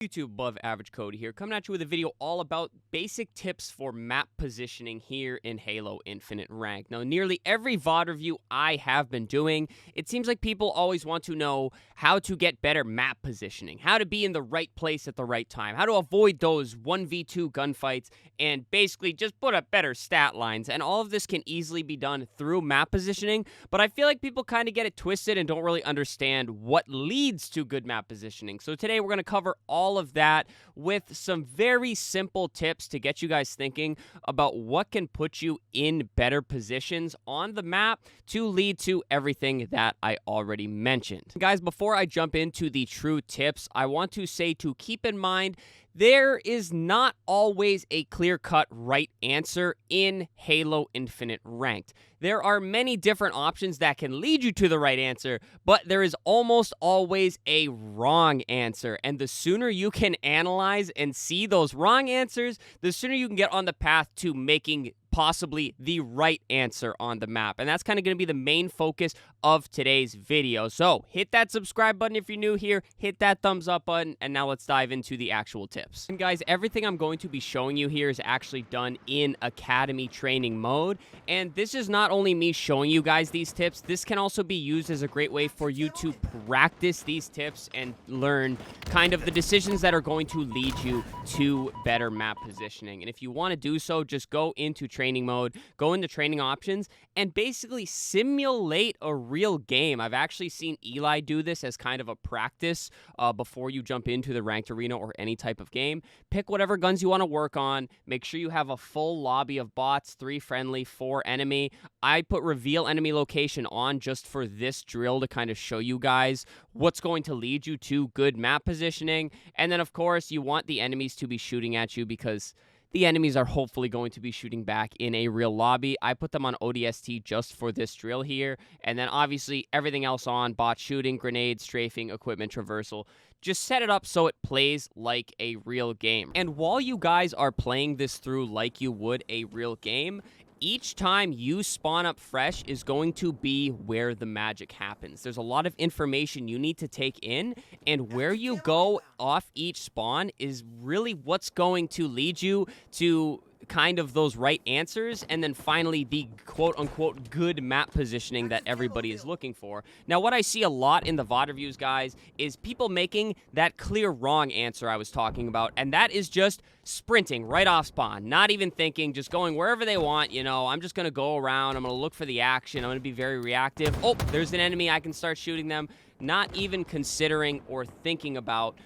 YouTube, above average Cody here, coming at you with a video all about basic tips for map positioning here in Halo Infinite Ranked. Now, nearly every VOD review I have been doing, it seems like people always want to know how to get better map positioning, how to be in the right place at the right time, how to avoid those 1v2 gunfights, and basically just put up better stat lines. And all of this can easily be done through map positioning, but I feel like people kind of get it twisted and don't really understand what leads to good map positioning. So today we're going to cover all of that with some very simple tips to get you guys thinking about what can put you in better positions on the map to lead to everything that I already mentioned. Guys, before I jump into the true tips, I want to say to keep in mind there is not always a clear-cut right answer in Halo Infinite Ranked. There are many different options that can lead you to the right answer, but there is almost always a wrong answer. And the sooner you can analyze and see those wrong answers, the sooner you can get on the path to making possibly the right answer on the map. And that's kind of going to be the main focus of today's video. So hit that subscribe button if you're new here, hit that thumbs up button, and now let's dive into the actual tips. And guys, everything I'm going to be showing you here is actually done in Academy training mode. And this is not only me showing you guys these tips, this can also be used as a great way for you to practice these tips and learn kind of the decisions that are going to lead you to better map positioning. And if you want to do so, just go into training mode, go into training options, and basically simulate a real game. I've actually seen Eli do this as kind of a practice before you jump into the ranked arena or any type of game. Pick whatever guns you want to work on. Make sure you have a full lobby of bots, 3 friendly, 4 enemy. I put reveal enemy location on just for this drill to kind of show you guys what's going to lead you to good map positioning. And then, of course, you want the enemies to be shooting at you because the enemies are hopefully going to be shooting back in a real lobby. I put them on ODST just for this drill here. And then obviously everything else on, bot shooting, grenades, strafing, equipment traversal. Just set it up so it plays like a real game. And while you guys are playing this through like you would a real game, each time you spawn up fresh is going to be where the magic happens. There's a lot of information you need to take in, and where you go off each spawn is really what's going to lead you to kind of those right answers, and then finally the quote-unquote good map positioning that everybody is looking for. Now, what I see a lot in the VOD reviews, guys, is people making that clear wrong answer I was talking about, and that is just sprinting right off spawn, not even thinking, just going wherever they want. You know, I'm just going to go around, I'm going to look for the action, I'm going to be very reactive. Oh, there's an enemy, I can start shooting them, not even considering or thinking about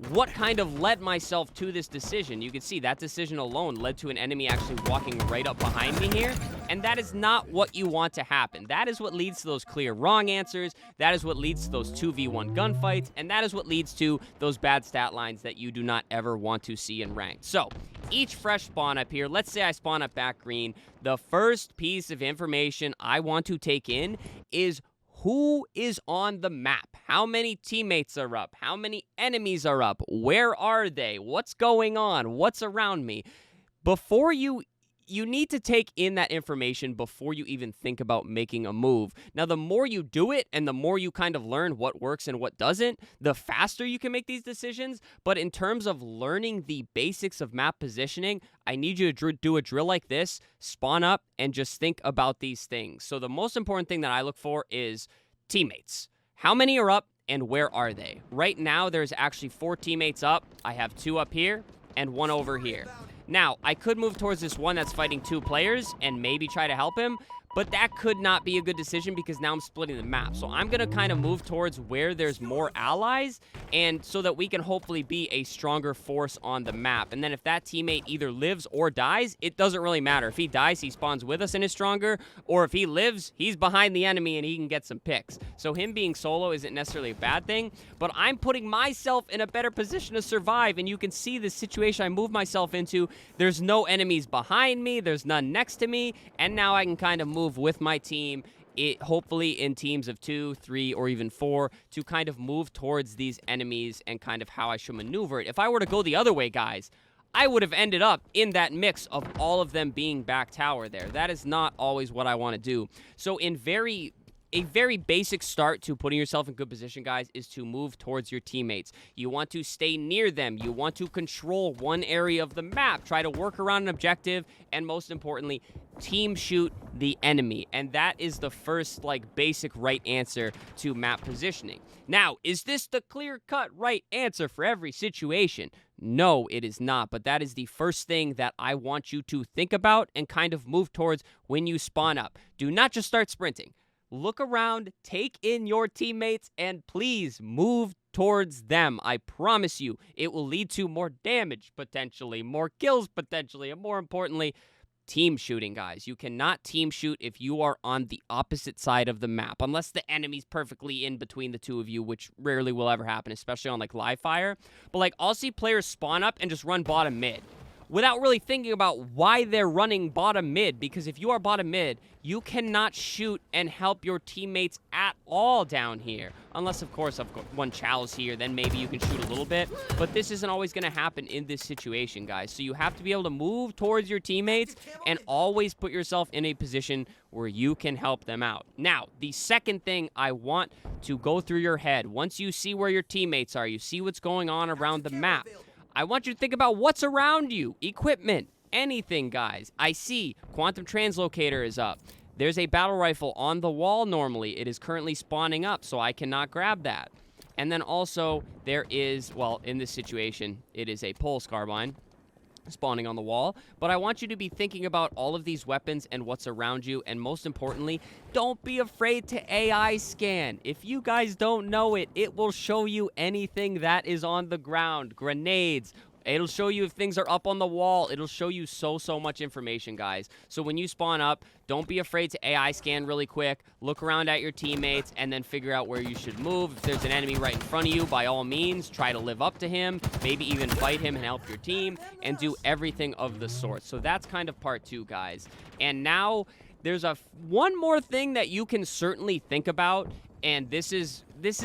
what kind of led myself to this decision. You can see that decision alone led to an enemy actually walking right up behind me here, and that is not what you want to happen. That is what leads to those clear wrong answers, that is what leads to those 2v1 gunfights, and that is what leads to those bad stat lines that you do not ever want to see in ranked. So, each fresh spawn up here, let's say I spawn up back green, the first piece of information I want to take in is who is on the map? How many teammates are up? How many enemies are up? Where are they? What's going on? What's around me? Before you need to take in that information before you even think about making a move. Now, the more you do it and the more you kind of learn what works and what doesn't, the faster you can make these decisions. But in terms of learning the basics of map positioning, I need you to do a drill like this, spawn up, and just think about these things. So the most important thing that I look for is teammates. How many are up and where are they? Right now, there's actually 4 teammates up. I have 2 up here and 1 over here. Now, I could move towards this one that's fighting 2 players and maybe try to help him, but that could not be a good decision because now I'm splitting the map. So I'm going to kind of move towards where there's more allies, and so that we can hopefully be a stronger force on the map. And then if that teammate either lives or dies, it doesn't really matter. If he dies, he spawns with us and is stronger, or if he lives, he's behind the enemy and he can get some picks. So him being solo isn't necessarily a bad thing, but I'm putting myself in a better position to survive, and you can see the situation I move myself into. There's no enemies behind me, there's none next to me, and now I can kind of move with my team, hopefully in teams of 2, 3, or even 4, to kind of move towards these enemies and kind of how I should maneuver it. If I were to go the other way, guys, I would have ended up in that mix of all of them being back tower there. That is not always what I want to do. So in very a very basic start to putting yourself in good position, guys, is to move towards your teammates. You want to stay near them. You want to control one area of the map, try to work around an objective, and most importantly, team shoot the enemy. And that is the first, like, basic right answer to map positioning. Now, is this the clear-cut right answer for every situation? No, it is not, but that is the first thing that I want you to think about and kind of move towards when you spawn up. Do not just start sprinting. Look around, take in your teammates, and please move towards them. I promise you, it will lead to more damage, potentially, more kills, potentially, and more importantly, team shooting, guys. You cannot team shoot if you are on the opposite side of the map, unless the enemy's perfectly in between the two of you, which rarely will ever happen, especially on, like, live fire. But, like, I'll see players spawn up and just run bottom mid without really thinking about why they're running bottom mid, because if you are bottom mid, you cannot shoot and help your teammates at all down here. Unless, of course, one Chow's here, then maybe you can shoot a little bit. But this isn't always going to happen in this situation, guys. So you have to be able to move towards your teammates and always put yourself in a position where you can help them out. Now, the second thing I want to go through your head, once you see where your teammates are, you see what's going on around the map, I want you to think about what's around you. Equipment, anything, guys. I see Quantum Translocator is up. There's a battle rifle on the wall normally. It is currently spawning up, so I cannot grab that. And then also, there is, well, in this situation, it is a Pulse Carbine spawning on the wall. But I want you to be thinking about all of these weapons and what's around you. And most importantly, don't be afraid to AI scan. If you guys don't know it, it will show you anything that is on the ground. Grenades. It'll show you if things are up on the wall. It'll show you so much information, guys. So when you spawn up, don't be afraid to AI scan really quick. Look around at your teammates and then figure out where you should move. If there's an enemy right in front of you, by all means, try to live up to him. Maybe even fight him and help your team and do everything of the sort. So that's kind of part 2, guys. And now there's one more thing that you can certainly think about. And this is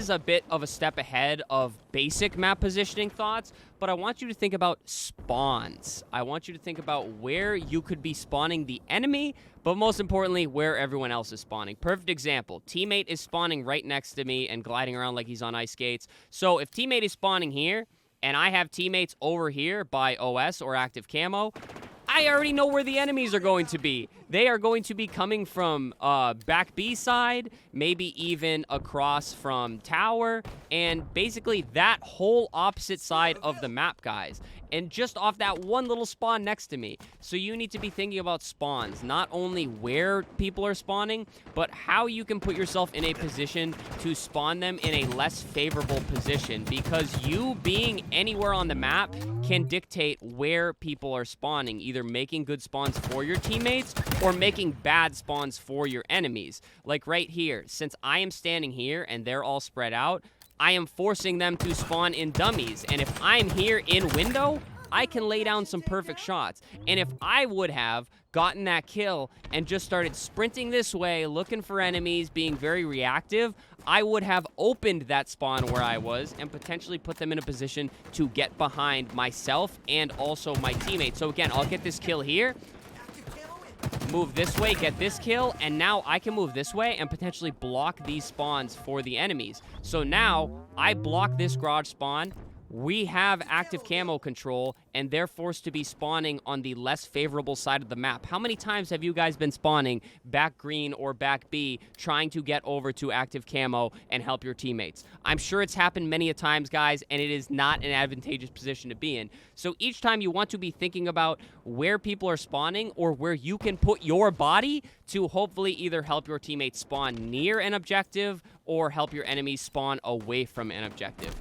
a bit of a step ahead of basic map positioning thoughts, but I want you to think about spawns. I want you to think about where you could be spawning the enemy, but most importantly, where everyone else is spawning. Perfect example. Teammate is spawning right next to me and gliding around like he's on ice skates. So if teammate is spawning here, and I have teammates over here by OS or active camo, I already know where the enemies are going to be. They are going to be coming from back B side, maybe even across from tower, and basically that whole opposite side of the map, guys. And just off that one little spawn next to me. So you need to be thinking about spawns, not only where people are spawning, but how you can put yourself in a position to spawn them in a less favorable position, because you being anywhere on the map can dictate where people are spawning, either making good spawns for your teammates or making bad spawns for your enemies. Like right here, since I am standing here and they're all spread out, I am forcing them to spawn in dummies. And if I'm here in window, I can lay down some perfect shots. And if I would have gotten that kill and just started sprinting this way, looking for enemies, being very reactive, I would have opened that spawn where I was and potentially put them in a position to get behind myself and also my teammates. So again, I'll get this kill here, move this way, get this kill, and now I can move this way and potentially block these spawns for the enemies. So now I block this garage spawn. We have active camo control, and they're forced to be spawning on the less favorable side of the map. How many times have you guys been spawning back green or back B, trying to get over to active camo and help your teammates? I'm sure it's happened many a times, guys, and it is not an advantageous position to be in. So each time you want to be thinking about where people are spawning or where you can put your body to hopefully either help your teammates spawn near an objective or help your enemies spawn away from an objective.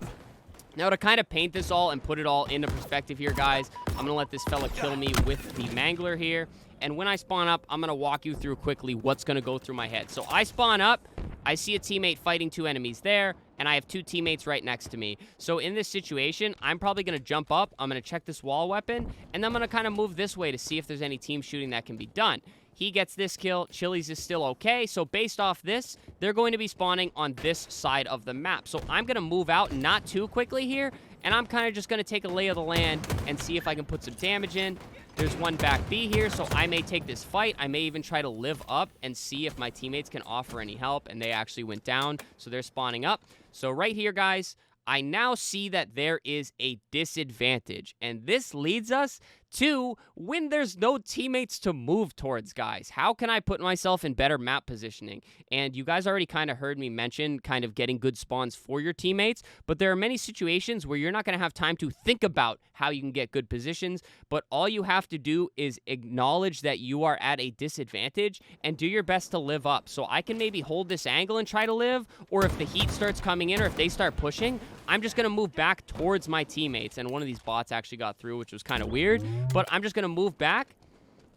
Now, to kind of paint this all and put it all into perspective here, guys, I'm going to let this fella kill me with the Mangler here. And when I spawn up, I'm going to walk you through quickly what's going to go through my head. So I spawn up, I see a teammate fighting 2 enemies there, and I have 2 teammates right next to me. So in this situation, I'm probably going to jump up, I'm going to check this wall weapon, and then I'm going to kind of move this way to see if there's any team shooting that can be done. He gets this kill. Chili's is still okay. So based off this, they're going to be spawning on this side of the map. So I'm going to move out not too quickly here, And I'm kind of just going to take a lay of the land and see if I can put some damage in. There's one back B here, so I may take this fight. I may even try to live up and see if my teammates can offer any help, and they actually went down, so they're spawning up. So right here, guys, I now see that there is a disadvantage, and this leads us to when there's no teammates to move towards, guys. How can I put myself in better map positioning? And you guys already kind of heard me mention kind of getting good spawns for your teammates, but there are many situations where you're not going to have time to think about how you can get good positions, but all you have to do is acknowledge that you are at a disadvantage and do your best to live up. So I can maybe hold this angle and try to live, or if the heat starts coming in or if they start pushing, I'm just going to move back towards my teammates. And one of these bots actually got through, which was kind of weird. But I'm just going to move back,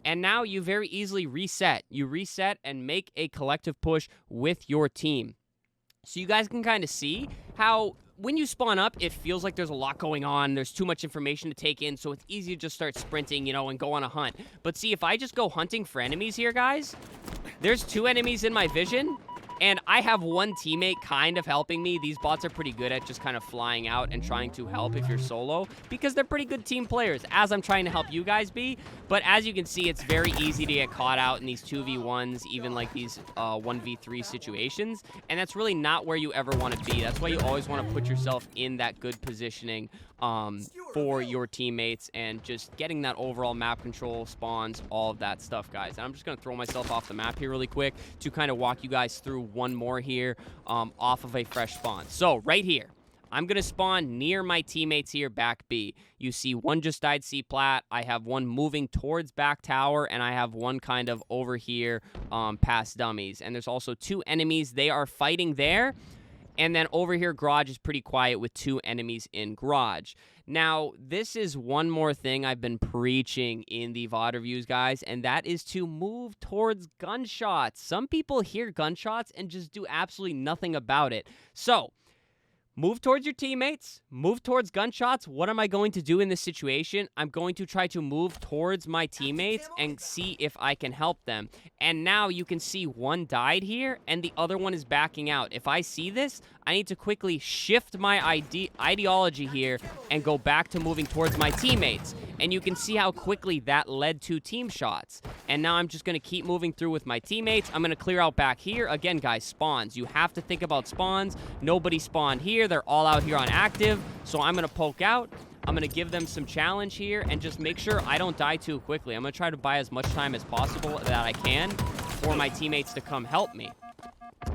and now you very easily reset. You reset and make a collective push with your team. So you guys can kind of see how when you spawn up, it feels like there's a lot going on. There's too much information to take in, so it's easy to just start sprinting, you know, and go on a hunt. But see, if I just go hunting for enemies here, guys, there's 2 enemies in my vision. And I have one teammate kind of helping me. These bots are pretty good at just kind of flying out and trying to help if you're solo, because they're pretty good team players, as I'm trying to help you guys be. But as you can see, it's very easy to get caught out in these 2v1s, even like these 1v3 situations. And that's really not where you ever want to be. That's why you always want to put yourself in that good positioning for your teammates and just getting that overall map control, spawns, all of that stuff, guys. And I'm just going to throw myself off the map here really quick to kind of walk you guys through one more here off of a fresh spawn. So right here, I'm going to spawn near my teammates here, back B. You see one just died C-plat. I have one moving towards back tower, and I have one kind of over here past dummies. And there's also 2 enemies. They are fighting there. And then over here, garage is pretty quiet with 2 enemies in garage. Now, this is one more thing I've been preaching in the VOD reviews, guys, and that is to move towards gunshots. Some people hear gunshots and just do absolutely nothing about it. So, move towards your teammates, move towards gunshots. What am I going to do in this situation? I'm going to try to move towards my teammates and see if I can help them. And now you can see one died here and the other one is backing out. If I see this, I need to quickly shift my ideology here and go back to moving towards my teammates. And you can see how quickly that led to team shots. And now I'm just going to keep moving through with my teammates. I'm going to clear out back here. Again, guys, spawns. You have to think about spawns. Nobody spawned here. They're all out here on active. So I'm going to poke out. I'm going to give them some challenge here and just make sure I don't die too quickly. I'm going to try to buy as much time as possible that I can for my teammates to come help me.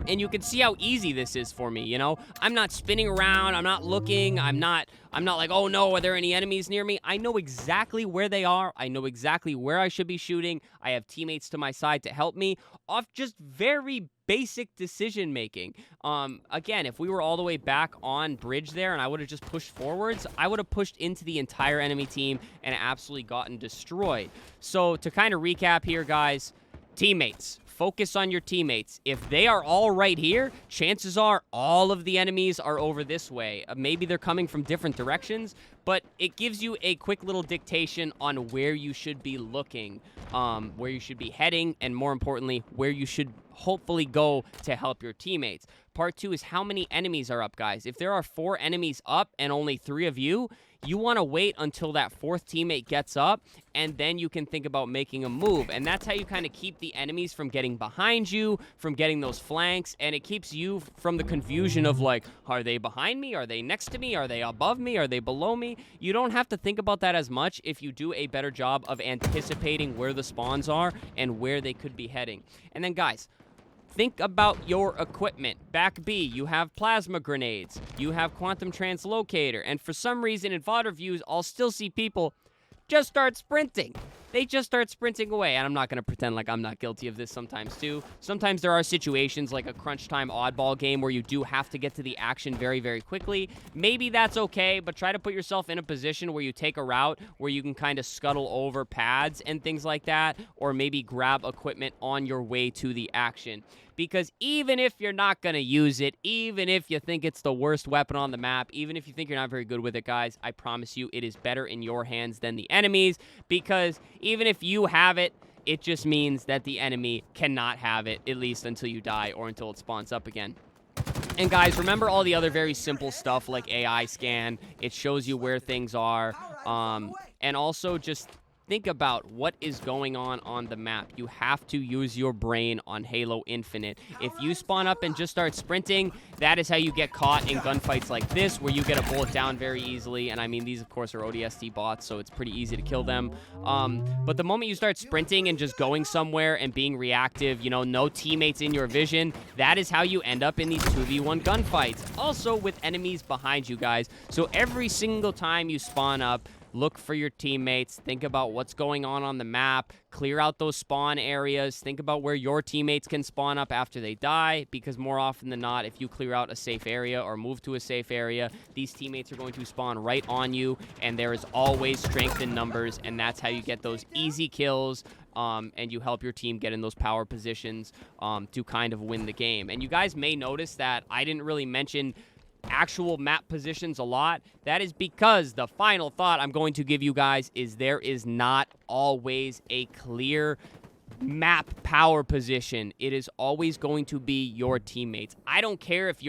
And you can see how easy this is for me, you know? I'm not spinning around. I'm not looking. I'm not like, oh no, are there any enemies near me? I know exactly where they are. I know exactly where I should be shooting. I have teammates to my side to help me off just very basic decision making. Again, if we were all the way back on bridge there and I would have just pushed forwards, I would have pushed into the entire enemy team and absolutely gotten destroyed. So to kind of recap here, guys, teammates. Focus on your teammates. If they are all right here, chances are all of the enemies are over this way. Maybe they're coming from different directions, but it gives you a quick little dictation on where you should be looking, where you should be heading, and more importantly, where you should hopefully go to help your teammates. Part 2 is how many enemies are up, guys. If there are 4 enemies up and only 3 of you, you want to wait until that 4th teammate gets up, and then you can think about making a move. And that's how you kind of keep the enemies from getting behind you, from getting those flanks, and it keeps you from the confusion of like, are they behind me? Are they next to me? Are they above me? Are they below me? You don't have to think about that as much if you do a better job of anticipating where the spawns are and where they could be heading. And then, guys, think about your equipment. Back B, you have plasma grenades. You have quantum translocator. And for some reason in VOD reviews, I'll still see people just start sprinting. They just start sprinting away. And I'm not going to pretend like I'm not guilty of this sometimes too. Sometimes there are situations like a crunch time oddball game where you do have to get to the action very, very quickly. Maybe that's okay, but try to put yourself in a position where you take a route where you can kind of scuttle over pads and things like that, or maybe grab equipment on your way to the action. Because even if you're not going to use it, even if you think it's the worst weapon on the map, even if you think you're not very good with it, guys, I promise you it is better in your hands than the enemy's, because even if you have it, it just means that the enemy cannot have it, at least until you die or until it spawns up again. And guys, remember all the other very simple stuff like AI scan. It shows you where things are. And also just think about what is going on the map. You have to use your brain on Halo Infinite. If you spawn up and just start sprinting, that is how you get caught in gunfights like this, where you get a bullet down very easily. And I mean, these, of course, are ODST bots, so it's pretty easy to kill them. But the moment you start sprinting and just going somewhere and being reactive, you know, no teammates in your vision, that is how you end up in these 2v1 gunfights. Also with enemies behind you guys. So every single time you spawn up, look for your teammates, think about what's going on the map, clear out those spawn areas, think about where your teammates can spawn up after they die, because more often than not, if you clear out a safe area or move to a safe area, these teammates are going to spawn right on you, and there is always strength in numbers, and that's how you get those easy kills, and you help your team get in those power positions to kind of win the game. And you guys may notice that I didn't really mention actual map positions a lot. That is because the final thought I'm going to give you guys is there is not always a clear map power position. It is always going to be your teammates. I don't care if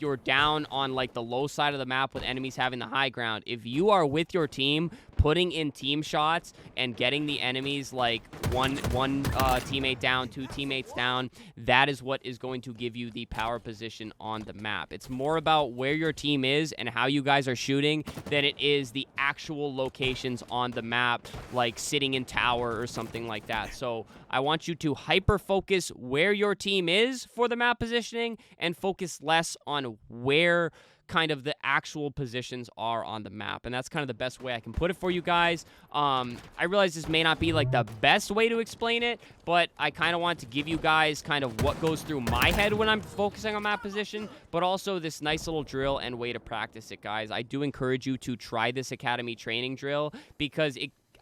you're down on like the low side of the map with enemies having the high ground. If you are with your team putting in team shots and getting the enemies like one teammate down, 2 teammates down, that is what is going to give you the power position on the map. It's more about where your team is and how you guys are shooting than it is the actual locations on the map, like sitting in tower or something like that. So I want you to hyper focus where your team is for the map positioning and focus less on where kind of the actual positions are on the map. And that's kind of the best way I can put it for you guys. I realize this may not be like the best way to explain it, but I kind of want to give you guys kind of what goes through my head when I'm focusing on map position, but also this nice little drill and way to practice it, guys. I do encourage you to try this Academy training drill, because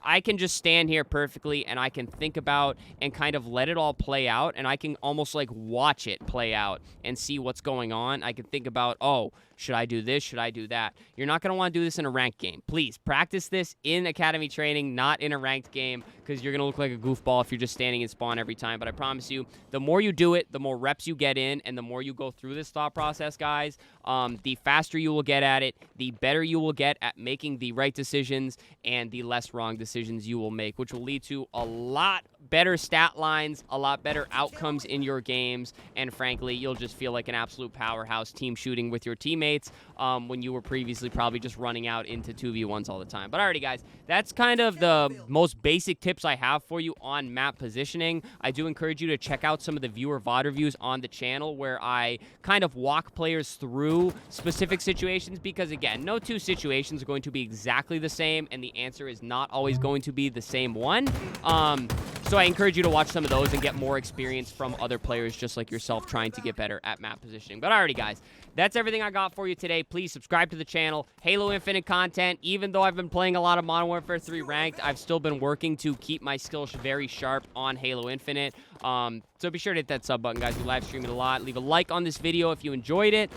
I can just stand here perfectly and I can think about and kind of let it all play out, and I can almost like watch it play out and see what's going on. I can think about, oh, should I do this? Should I do that? You're not going to want to do this in a ranked game. Please practice this in Academy training, not in a ranked game, because you're going to look like a goofball if you're just standing in spawn every time. But I promise you, the more you do it, the more reps you get in, and the more you go through this thought process, guys, the faster you will get at it, the better you will get at making the right decisions, and the less wrong decisions you will make, which will lead to a lot better stat lines, a lot better outcomes in your games, and frankly, you'll just feel like an absolute powerhouse team shooting with your teammates when you were previously probably just running out into 2v1s all the time. But alrighty, guys, that's kind of the most basic tips I have for you on map positioning. I do encourage you to check out some of the viewer VOD reviews on the channel where I kind of walk players through specific situations, because again, no 2 situations are going to be exactly the same, and the answer is not always going to be the same one. So I encourage you to watch some of those and get more experience from other players just like yourself trying to get better at map positioning. But alrighty, guys, that's everything I got for you today. Please subscribe to the channel. Halo Infinite content. Even though I've been playing a lot of Modern Warfare 3 Ranked, I've still been working to keep my skills very sharp on Halo Infinite. So be sure to hit that sub button, guys. We live stream it a lot. Leave a like on this video if you enjoyed it.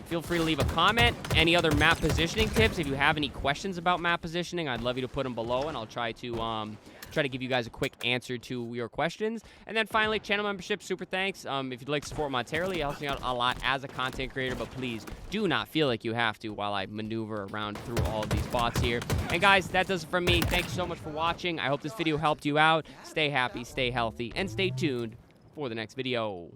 Feel free to leave a comment. Any other map positioning tips? If you have any questions about map positioning, I'd love you to put them below, and I'll try to give you guys a quick answer to your questions. And then finally, channel membership, super thanks. If you'd like to support monetarily, it helps me out a lot as a content creator, but please do not feel like you have to while I maneuver around through all of these bots here. And guys, that does it from me. Thanks so much for watching. I hope this video helped you out. Stay happy, stay healthy, and stay tuned for the next video.